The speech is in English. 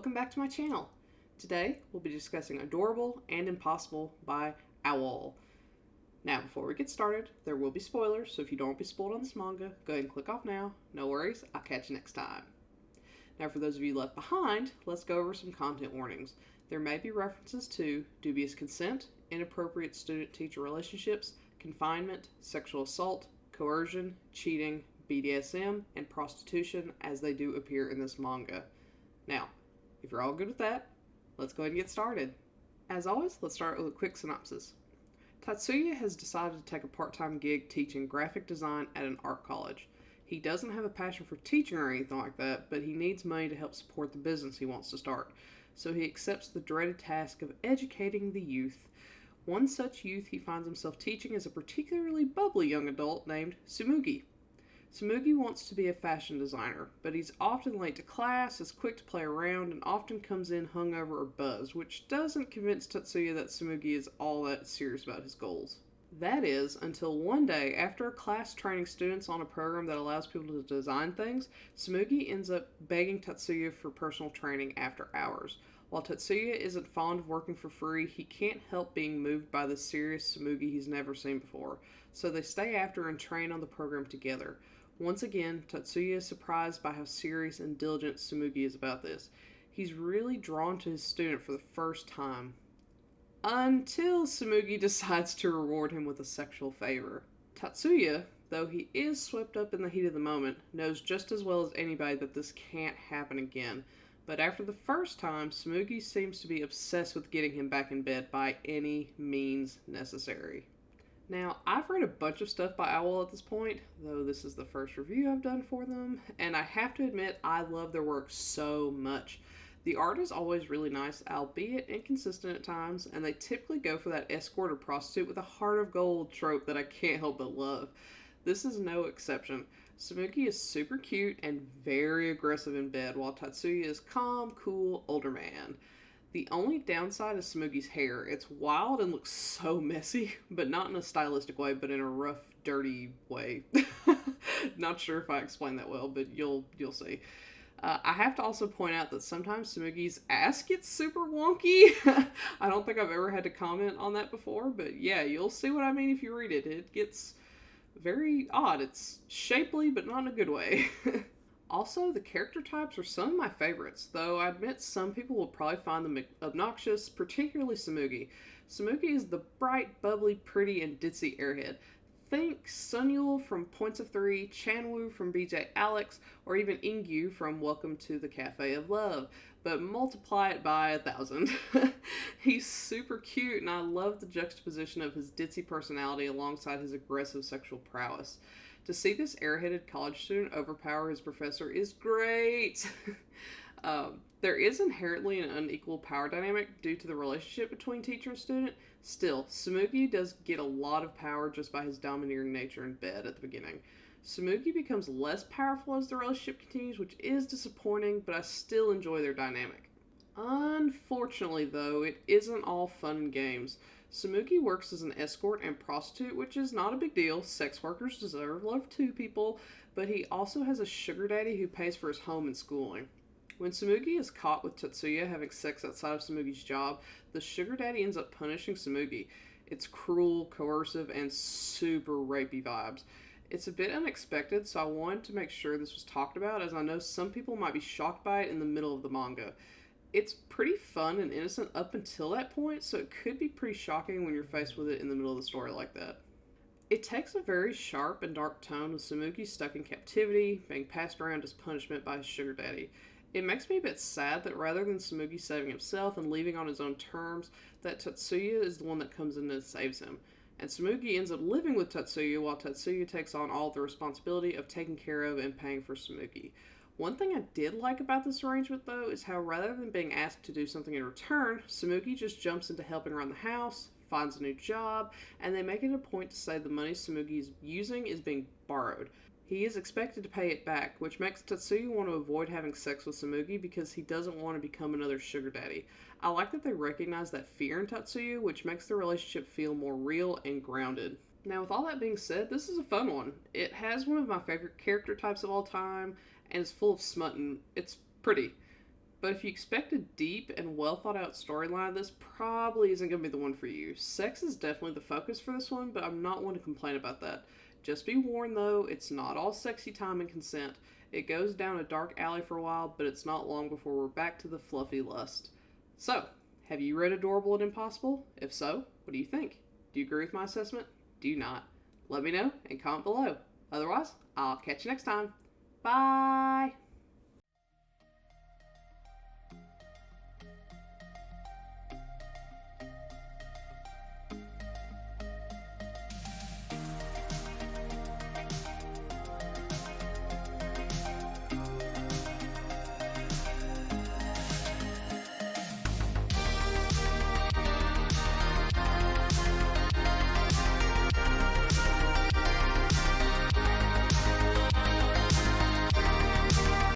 welcome back to my channel. Today, we'll be discussing Adorable and Impossible by Owal. Now, before we get started, there will be spoilers, so if you don't want to be spoiled on this manga, go ahead and click off now. No worries, I'll catch you next time. Now, for those of you left behind, let's go over some content warnings. There may be references to dubious consent, inappropriate student-teacher relationships, confinement, sexual assault, coercion, cheating, BDSM, and prostitution as they do appear in this manga. Now, if you're all good with that, let's go ahead and get started. As always, let's start with a quick synopsis. Tatsuya has decided to take a part-time gig teaching graphic design at an art college. He doesn't have a passion for teaching or anything like that, but he needs money to help support the business he wants to start. So he accepts the dreaded task of educating the youth. One such youth he finds himself teaching is a particularly bubbly young adult named Tsumugi. Tsumugi wants to be a fashion designer, but he's often late to class, is quick to play around, and often comes in hungover or buzzed, which doesn't convince Tatsuya that Tsumugi is all that serious about his goals. That is, until one day, after a class training students on a program that allows people to design things, Tsumugi ends up begging Tatsuya for personal training after hours. While Tatsuya isn't fond of working for free, he can't help being moved by the serious Tsumugi he's never seen before, so they stay after and train on the program together. Once again, Tatsuya is surprised by how serious and diligent Tsumugi is about this. He's really drawn to his student for the first time. Until Tsumugi decides to reward him with a sexual favor. Tatsuya, though he is swept up in the heat of the moment, knows just as well as anybody that this can't happen again. But after the first time, Tsumugi seems to be obsessed with getting him back in bed by any means necessary. Now, I've read a bunch of stuff by Owal at this point, though this is the first review I've done for them, and I have to admit I love their work so much. The art is always really nice, albeit inconsistent at times, and they typically go for that escort or prostitute with a heart of gold trope that I can't help but love. This is no exception. Tsumugi is super cute and very aggressive in bed, while Tatsuya is calm, cool, older man. The only downside is Tsumugi's hair. It's wild and looks so messy, but not in a stylistic way, but in a rough, dirty way. Not sure if I explained that well, but you'll see. I have to also point out that sometimes Tsumugi's ass gets super wonky. I don't think I've ever had to comment on that before, but yeah, you'll see what I mean if you read it. It gets very odd. It's shapely, but not in a good way. Also, the character types are some of my favorites, though I admit some people will probably find them obnoxious, particularly Tsumugi. Tsumugi is the bright, bubbly, pretty, and ditzy airhead. Think Sunyul from Points of Three, Chanwoo from BJ Alex, or even Ingyu from Welcome to the Cafe of Love, but multiply it by 1,000. He's super cute, and I love the juxtaposition of his ditzy personality alongside his aggressive sexual prowess. To see this airheaded college student overpower his professor is great. There is inherently an unequal power dynamic due to the relationship between teacher and student. Still, Tsumugi does get a lot of power just by his domineering nature in bed at the beginning. Tsumugi becomes less powerful as the relationship continues, which is disappointing, but I still enjoy their dynamic. Unfortunately, though, it isn't all fun and games. Tsumugi works as an escort and prostitute, which is not a big deal. Sex workers deserve love too, people. But he also has a sugar daddy who pays for his home and schooling. When Tsumugi is caught with Tatsuya having sex outside of Tsumugi's job, the sugar daddy ends up punishing Tsumugi. It's cruel, coercive, and super rapey vibes. It's a bit unexpected, so I wanted to make sure this was talked about, as I know some people might be shocked by it in the middle of the manga. It's pretty fun and innocent up until that point, so it could be pretty shocking when you're faced with it in the middle of the story like that. It takes a very sharp and dark tone with Tsumugi stuck in captivity, being passed around as punishment by his sugar daddy. It makes me a bit sad that rather than Tsumugi saving himself and leaving on his own terms, that Tatsuya is the one that comes in and saves him. And Tsumugi ends up living with Tatsuya while Tatsuya takes on all the responsibility of taking care of and paying for Tsumugi. One thing I did like about this arrangement, though, is how rather than being asked to do something in return, Tsumugi just jumps into helping around the house, finds a new job, and they make it a point to say the money Tsumugi is using is being borrowed. He is expected to pay it back, which makes Tatsuya want to avoid having sex with Tsumugi because he doesn't want to become another sugar daddy. I like that they recognize that fear in Tatsuya, which makes the relationship feel more real and grounded. Now, with all that being said, this is a fun one. It has one of my favorite character types of all time, and it's full of smut, and it's pretty. But if you expect a deep and well thought out storyline, this probably isn't going to be the one for you. Sex is definitely the focus for this one, but I'm not one to complain about that. Just be warned though, it's not all sexy time and consent. It goes down a dark alley for a while, but it's not long before we're back to the fluffy lust. So, have you read Adorable and Impossible? If so, what do you think? Do you agree with my assessment? Do you not? Let me know and comment below. Otherwise, I'll catch you next time. Bye!